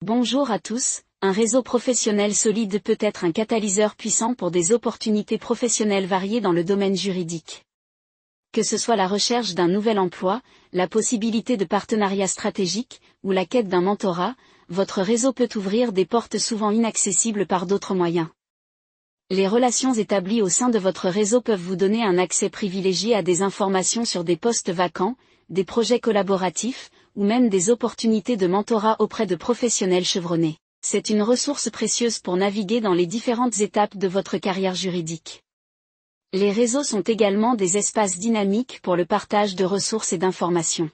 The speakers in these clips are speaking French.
Bonjour à tous, un réseau professionnel solide peut être un catalyseur puissant pour des opportunités professionnelles variées dans le domaine juridique. Que ce soit la recherche d'un nouvel emploi, la possibilité de partenariats stratégiques, ou la quête d'un mentorat, votre réseau peut ouvrir des portes souvent inaccessibles par d'autres moyens. Les relations établies au sein de votre réseau peuvent vous donner un accès privilégié à des informations sur des postes vacants, des projets collaboratifs, ou même des opportunités de mentorat auprès de professionnels chevronnés. C'est une ressource précieuse pour naviguer dans les différentes étapes de votre carrière juridique. Les réseaux sont également des espaces dynamiques pour le partage de ressources et d'informations.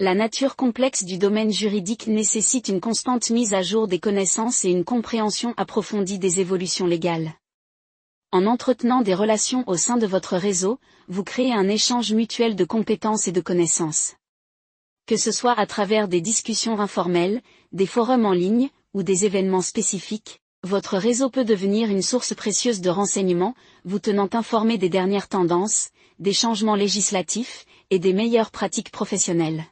La nature complexe du domaine juridique nécessite une constante mise à jour des connaissances et une compréhension approfondie des évolutions légales. En entretenant des relations au sein de votre réseau, vous créez un échange mutuel de compétences et de connaissances. Que ce soit à travers des discussions informelles, des forums en ligne, ou des événements spécifiques, votre réseau peut devenir une source précieuse de renseignements, vous tenant informé des dernières tendances, des changements législatifs, et des meilleures pratiques professionnelles.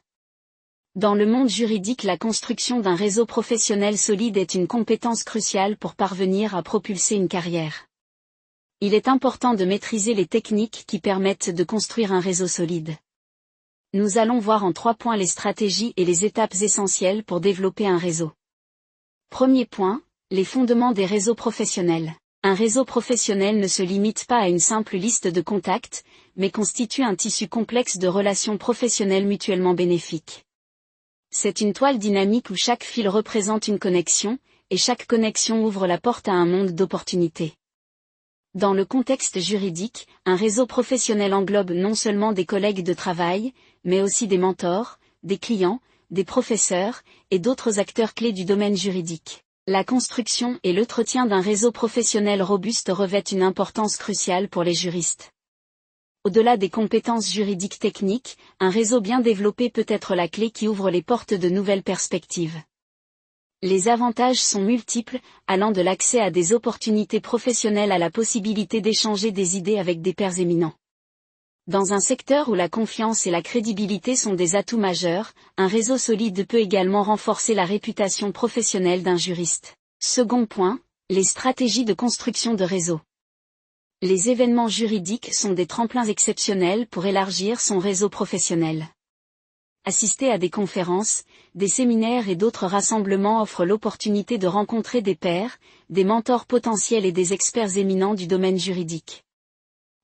Dans le monde juridique, la construction d'un réseau professionnel solide est une compétence cruciale pour parvenir à propulser une carrière. Il est important de maîtriser les techniques qui permettent de construire un réseau solide. Nous allons voir en 3 points les stratégies et les étapes essentielles pour développer un réseau. Premier point, les fondements des réseaux professionnels. Un réseau professionnel ne se limite pas à une simple liste de contacts, mais constitue un tissu complexe de relations professionnelles mutuellement bénéfiques. C'est une toile dynamique où chaque fil représente une connexion, et chaque connexion ouvre la porte à un monde d'opportunités. Dans le contexte juridique, un réseau professionnel englobe non seulement des collègues de travail, mais aussi des mentors, des clients, des professeurs, et d'autres acteurs clés du domaine juridique. La construction et l'entretien d'un réseau professionnel robuste revêtent une importance cruciale pour les juristes. Au-delà des compétences juridiques techniques, un réseau bien développé peut être la clé qui ouvre les portes de nouvelles perspectives. Les avantages sont multiples, allant de l'accès à des opportunités professionnelles à la possibilité d'échanger des idées avec des pairs éminents. Dans un secteur où la confiance et la crédibilité sont des atouts majeurs, un réseau solide peut également renforcer la réputation professionnelle d'un juriste. Second point, les stratégies de construction de réseau. Les événements juridiques sont des tremplins exceptionnels pour élargir son réseau professionnel. Assister à des conférences, des séminaires et d'autres rassemblements offre l'opportunité de rencontrer des pairs, des mentors potentiels et des experts éminents du domaine juridique.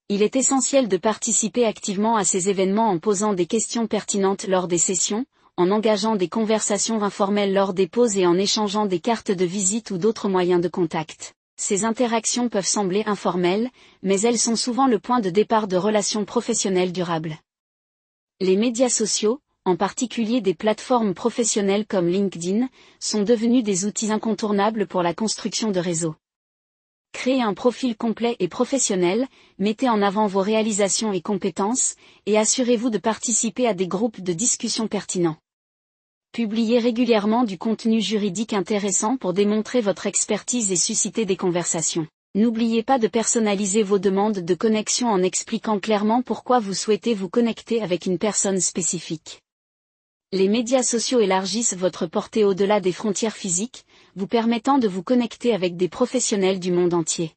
Il est essentiel de participer activement à ces événements en posant des questions pertinentes lors des sessions, en engageant des conversations informelles lors des pauses et en échangeant des cartes de visite ou d'autres moyens de contact. Ces interactions peuvent sembler informelles, mais elles sont souvent le point de départ de relations professionnelles durables. Les médias sociaux, en particulier des plateformes professionnelles comme LinkedIn, sont devenus des outils incontournables pour la construction de réseaux. Créez un profil complet et professionnel, mettez en avant vos réalisations et compétences, et assurez-vous de participer à des groupes de discussion pertinents. Publiez régulièrement du contenu juridique intéressant pour démontrer votre expertise et susciter des conversations. N'oubliez pas de personnaliser vos demandes de connexion en expliquant clairement pourquoi vous souhaitez vous connecter avec une personne spécifique. Les médias sociaux élargissent votre portée au-delà des frontières physiques, vous permettant de vous connecter avec des professionnels du monde entier.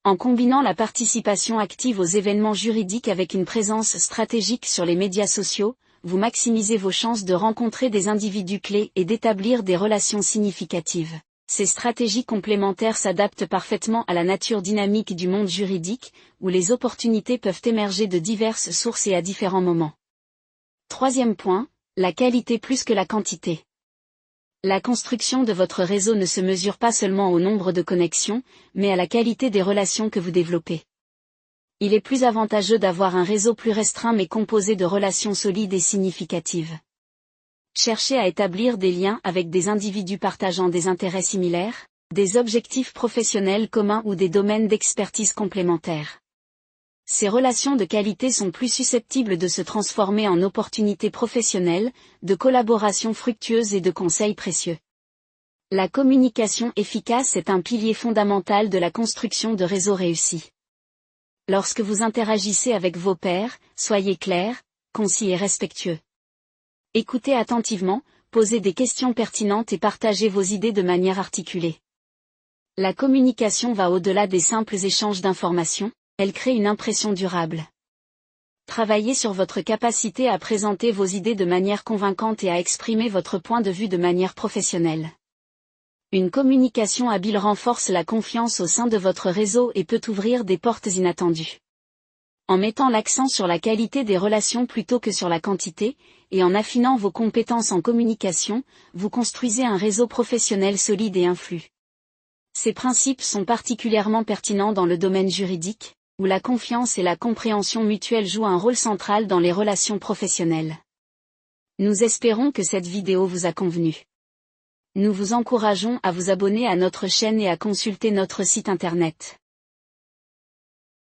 En combinant la participation active aux événements juridiques avec une présence stratégique sur les médias sociaux, vous maximisez vos chances de rencontrer des individus clés et d'établir des relations significatives. Ces stratégies complémentaires s'adaptent parfaitement à la nature dynamique du monde juridique, où les opportunités peuvent émerger de diverses sources et à différents moments. Troisième point, la qualité plus que la quantité. La construction de votre réseau ne se mesure pas seulement au nombre de connexions, mais à la qualité des relations que vous développez. Il est plus avantageux d'avoir un réseau plus restreint mais composé de relations solides et significatives. Cherchez à établir des liens avec des individus partageant des intérêts similaires, des objectifs professionnels communs ou des domaines d'expertise complémentaires. Ces relations de qualité sont plus susceptibles de se transformer en opportunités professionnelles, de collaborations fructueuses et de conseils précieux. La communication efficace est un pilier fondamental de la construction de réseaux réussis. Lorsque vous interagissez avec vos pairs, soyez clair, concis et respectueux. Écoutez attentivement, posez des questions pertinentes et partagez vos idées de manière articulée. La communication va au-delà des simples échanges d'informations, elle crée une impression durable. Travaillez sur votre capacité à présenter vos idées de manière convaincante et à exprimer votre point de vue de manière professionnelle. Une communication habile renforce la confiance au sein de votre réseau et peut ouvrir des portes inattendues. En mettant l'accent sur la qualité des relations plutôt que sur la quantité, et en affinant vos compétences en communication, vous construisez un réseau professionnel solide et influent. Ces principes sont particulièrement pertinents dans le domaine juridique, où la confiance et la compréhension mutuelle jouent un rôle central dans les relations professionnelles. Nous espérons que cette vidéo vous a convenu. Nous vous encourageons à vous abonner à notre chaîne et à consulter notre site internet.